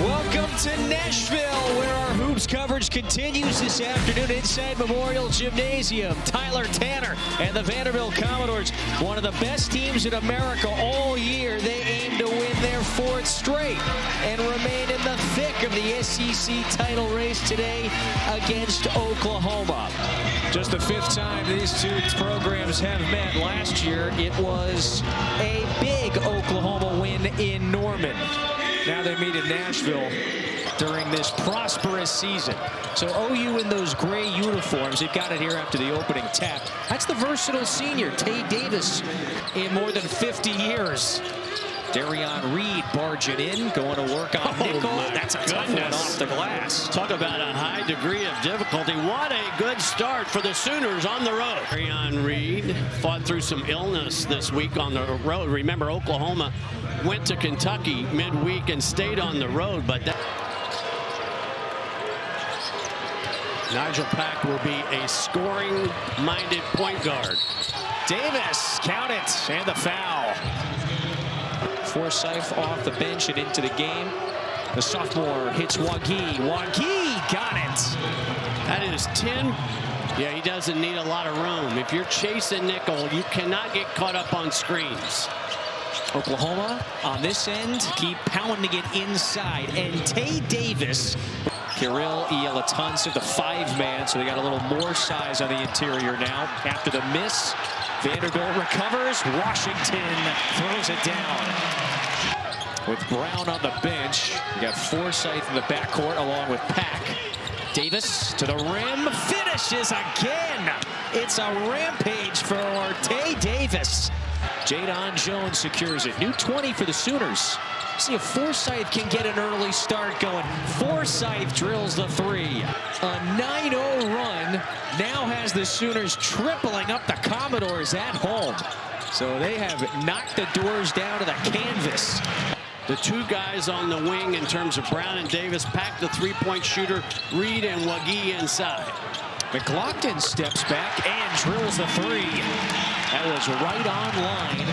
Welcome to Nashville, where our hoops coverage continues this afternoon inside Memorial Gymnasium. Tyler Tanner and the Vanderbilt Commodores, one of the best teams in America all year. They aim to win their fourth straight and remain in the thick of the SEC title race today against Oklahoma. Just the fifth time these two programs have met. Last year, it was a big Oklahoma win in Norman. Now they meet in Nashville during this prosperous season. So OU in those gray uniforms, they've got it here after the opening tap. That's the versatile senior, Tay Davis, in more than 50 years. Darion Reed barging in, going to work on Nickel. That's a tough one off the glass. Talk about a high degree of difficulty. What a good start for the Sooners on the road. Darion Reed fought through some illness this week on the road. Remember, Oklahoma went to Kentucky midweek and stayed on the road, but Nigel Pack will be a scoring-minded point guard. Davis, count it, and the foul. Forsythe off the bench and into the game. The sophomore hits Wagi. Wagi got it. That is 10. Yeah, he doesn't need a lot of room. If you're chasing Nickel, you cannot get caught up on screens. Oklahoma on this end, keep pounding it inside. And Tay Davis, Kirill Ielatansa, the 5-man, so they got a little more size on the interior now. After the miss, Vanderbilt recovers. Washington throws it down. With Brown on the bench, you got Forsythe in the backcourt along with Pack. Davis to the rim, finishes again. It's a rampage for Tay Davis. Jadon Jones secures it. New 20 for the Sooners. See if Forsythe can get an early start going. Forsythe drills the 3. A 9-0 run now has the Sooners tripling up the Commodores at home. So they have knocked the doors down to the canvas. The two guys on the wing in terms of Brown and Davis, Pack the three-point shooter, Reed and Wagi inside. McLaughlin steps back and drills the 3. That was right on line.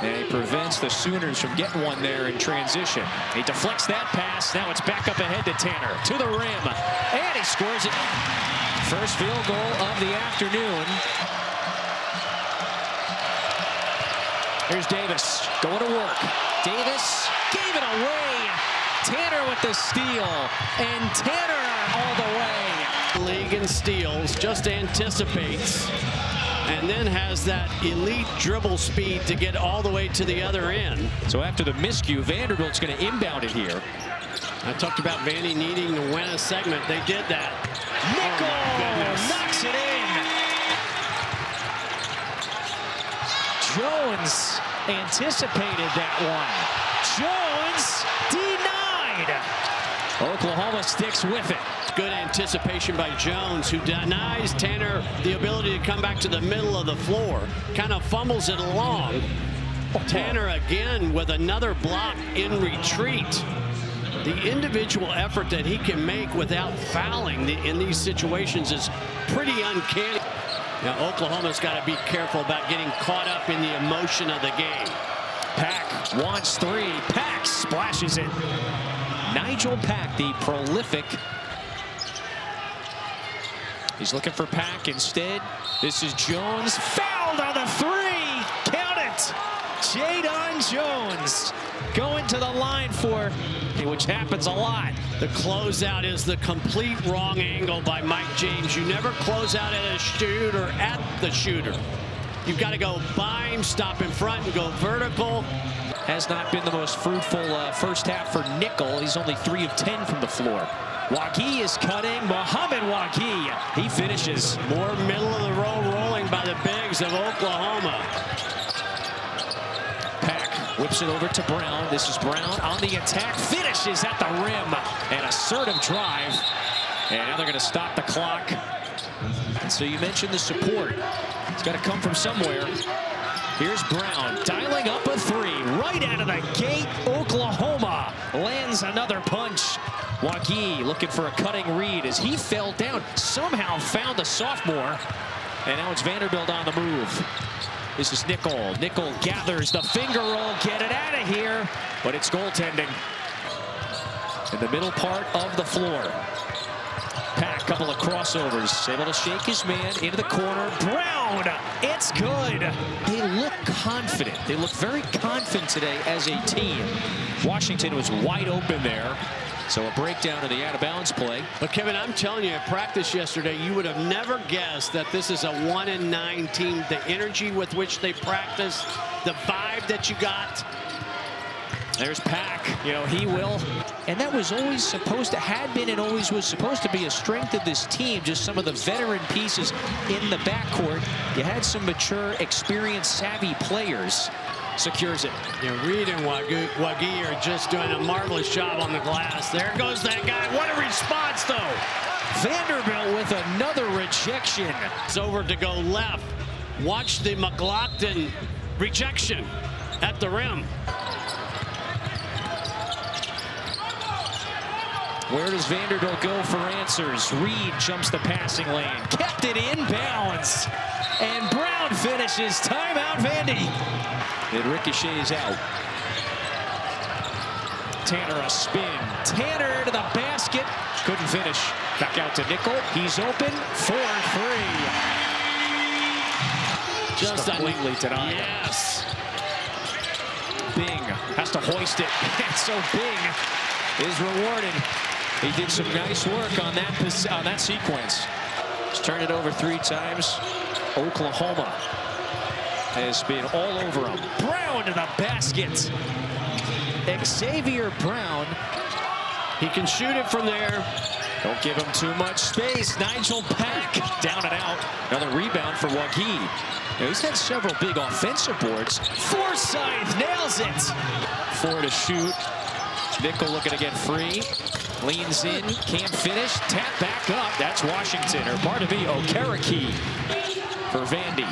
And he prevents the Sooners from getting one there in transition. He deflects that pass. Now it's back up ahead to Tanner. To the rim. And he scores it. First field goal of the afternoon. Here's Davis going to work. Davis gave it away. Tanner with the steal. And Tanner all the way. League in steals, just anticipates. And then has that elite dribble speed to get all the way to the other end. So after the miscue, Vanderbilt's going to inbound it here. I talked about Vandy needing to win a segment. They did that. Nickel knocks it in. Jones anticipated that one. Jones denied. Oklahoma sticks with it. Good anticipation by Jones, who denies Tanner the ability to come back to the middle of the floor. Kind of fumbles it along. Tanner again with another block in retreat. The individual effort that he can make without fouling in these situations is pretty uncanny. Now Oklahoma's got to be careful about getting caught up in the emotion of the game. Pack wants 3. Pack splashes it. Nigel Pack, the prolific. He's looking for Pack instead. This is Jones. Fouled on the 3. Count it. Jadon Jones going to the line for, which happens a lot. The closeout is the complete wrong angle by Mike James. You never close out at a shooter at the shooter. You've got to go by him, stop in front, and go vertical. Has not been the most fruitful first half for Nickel. He's only 3 of 10 from the floor. Wagi is cutting. Mohamed Wagi. He finishes. More middle of the row rolling by the bigs of Oklahoma. Pack whips it over to Brown. This is Brown on the attack. Finishes at the rim. An assertive drive. And now they're going to stop the clock. And so you mentioned the support. It's got to come from somewhere. Here's Brown dialing up a 3 right out of the gate. Oklahoma lands another punch. Wagi looking for a cutting Reed as he fell down. Somehow found the sophomore. And now it's Vanderbilt on the move. This is Nickel. Nickel gathers the finger roll. Get it out of here. But it's goaltending. in the middle part of the floor. Pack, couple of crossovers, able to shake his man into the corner. Brown, it's good. They look confident. They look very confident today as a team. Washington was wide open there. So a breakdown of the out-of-bounds play. But Kevin, I'm telling you, at practice yesterday, you would have never guessed that this is a 1-9 team. The energy with which they practice, the vibe that you got. There's Pack, he will. And that was always supposed to, had been and always was supposed to be a strength of this team. Just some of the veteran pieces in the backcourt. You had some mature, experienced, savvy players. Secures it. Reed and Xzayvier are just doing a marvelous job on the glass. There goes that guy. What a response, though. Vanderbilt with another rejection. It's over to go left. Watch the McLaughlin rejection at the rim. Where does Vanderbilt go for answers? Reed jumps the passing lane. Kept it in bounds. And Brown finishes. Timeout, Vandy. It ricochets out. Tanner a spin. Tanner to the basket. Couldn't finish. Back out to Nickel. He's open. 4-3. Just completely denied. Yes. Bing has to hoist it. And so Bing is rewarded. He did some nice work on that sequence. He's turned it over 3 times. Oklahoma has been all over him. Brown to the basket. Xzayvier Brown. He can shoot it from there. Don't give him too much space. Nigel Pack down and out. Another rebound for Xzayvier. He's had several big offensive boards. Forsythe nails it. 4 to shoot. Nickel looking to get free. Leans in, can't finish. Tap back up. That's Washington, or pardon me, Okereke for Vandy.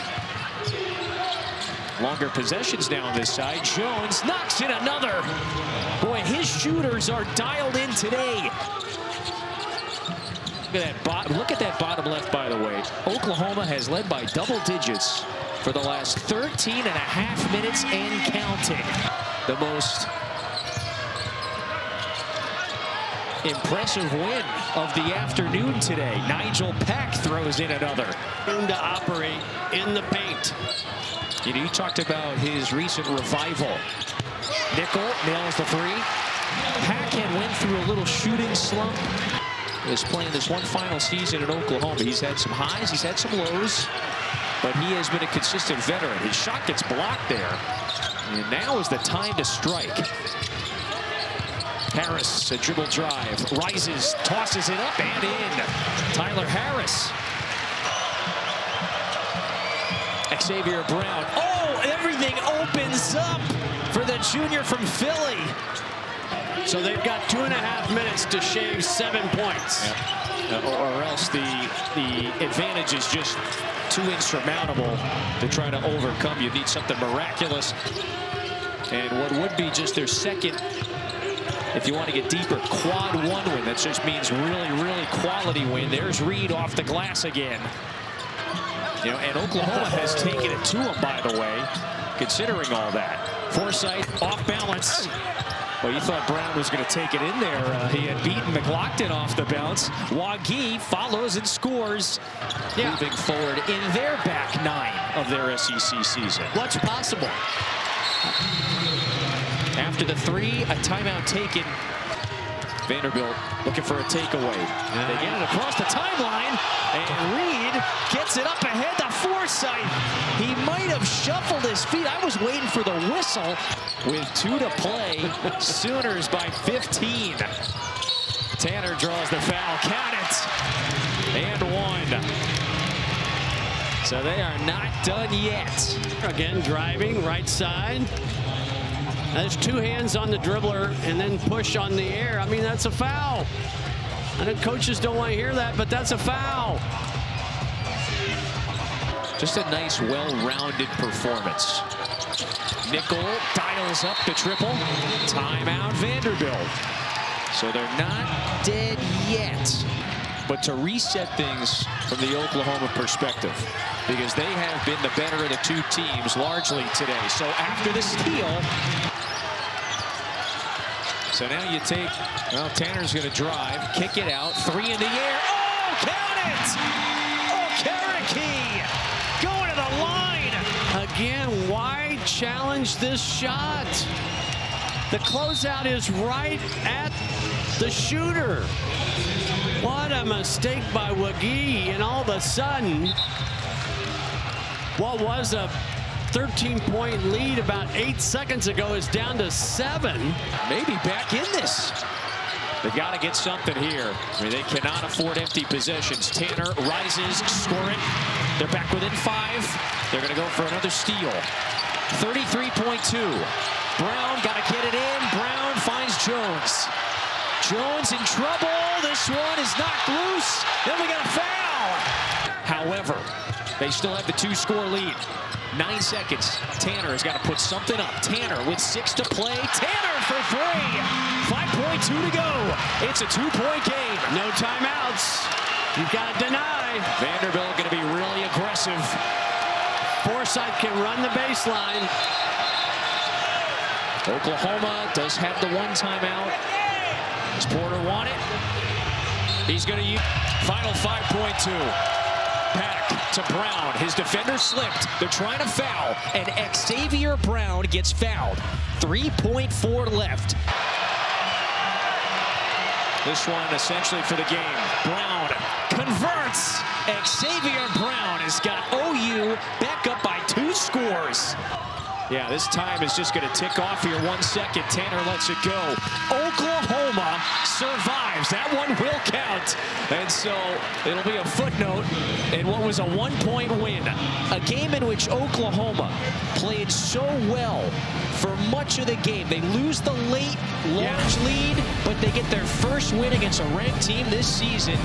Longer possessions now on this side. Jones knocks in another. Boy, his shooters are dialed in today. Look at that bottom left, by the way. Oklahoma has led by double digits for the last 13.5 minutes and counting. The most impressive win of the afternoon today. Nigel Pack throws in another. To operate in the paint. You talked about his recent revival. Nickel nails the 3. Pack went through a little shooting slump. Is playing this one final season in Oklahoma. He's had some highs, he's had some lows, but he has been a consistent veteran. His shot gets blocked there, and now is the time to strike. Harris, a dribble drive, rises, tosses it up and in. Tyler Harris. Xzayvier Brown. Oh, everything opens up for the junior from Philly. So they've got 2.5 minutes to shave 7 points. Yep. Or else the advantage is just too insurmountable to try to overcome. You need something miraculous. And what would be just their second, if you want to get deeper, quad 1 win. That just means really, really quality win. There's Reed off the glass again. And Oklahoma has taken it to him, by the way, considering all that. Forsythe off balance. Well, you thought Brown was going to take it in there. He had beaten McLaughlin off the bounce. Xzayvier follows and scores. Yeah. Moving forward in their back 9 of their SEC season. What's possible? After the 3, a timeout taken. Vanderbilt looking for a takeaway. They get it across the timeline, and Reed gets it up ahead to Forsythe. He might have shuffled his feet. I was waiting for the whistle. With 2 to play, Sooners by 15. Tanner draws the foul. Count it. And 1. So they are not done yet. Again, driving right side. There's 2 hands on the dribbler and then push on the air. I mean, that's a foul. I know coaches don't want to hear that, but that's a foul. Just a nice, well-rounded performance. Nickel dials up the triple. Timeout, Vanderbilt. So they're not dead yet. But to reset things from the Oklahoma perspective, because they have been the better of the 2 teams largely today. So after the steal, So now you take, well, Tanner's going to drive, kick it out, 3 in the air. Oh, count it! Okereke going to the line. Again, why challenge this shot? The closeout is right at the shooter. What a mistake by Wagee, and all of a sudden, what was a 13-point lead about 8 seconds ago is down to 7. Maybe back in this. They've got to get something here. I mean, they cannot afford empty possessions. Tanner rises, scoring. They're back within 5. They're going to go for another steal. 33.2. Brown got to get it in. Brown finds Jones. Jones in trouble. This one is knocked loose. Then we got a foul. However, they still have the 2-score lead. 9 seconds. Tanner has got to put something up. Tanner with 6 to play. Tanner for 3. 5.2 to go. It's a 2-point game. No timeouts. You've got to deny. Vanderbilt going to be really aggressive. Forsythe can run the baseline. Oklahoma does have the 1 timeout. Does Porter want it? He's going to use final 5.2. Back to Brown. His defender slipped. They're trying to foul, and Xzayvier Brown gets fouled. 3.4 left. This one essentially for the game. Brown converts. Xzayvier Brown has got OU back up by 2 scores. Yeah, this time is just going to tick off here. 1 second. Tanner lets it go. Oklahoma survives. That one will count. And so it'll be a footnote in what was a 1-point win. A game in which Oklahoma played so well for much of the game. They lose the late, large lead, but they get their first win against a ranked team this season.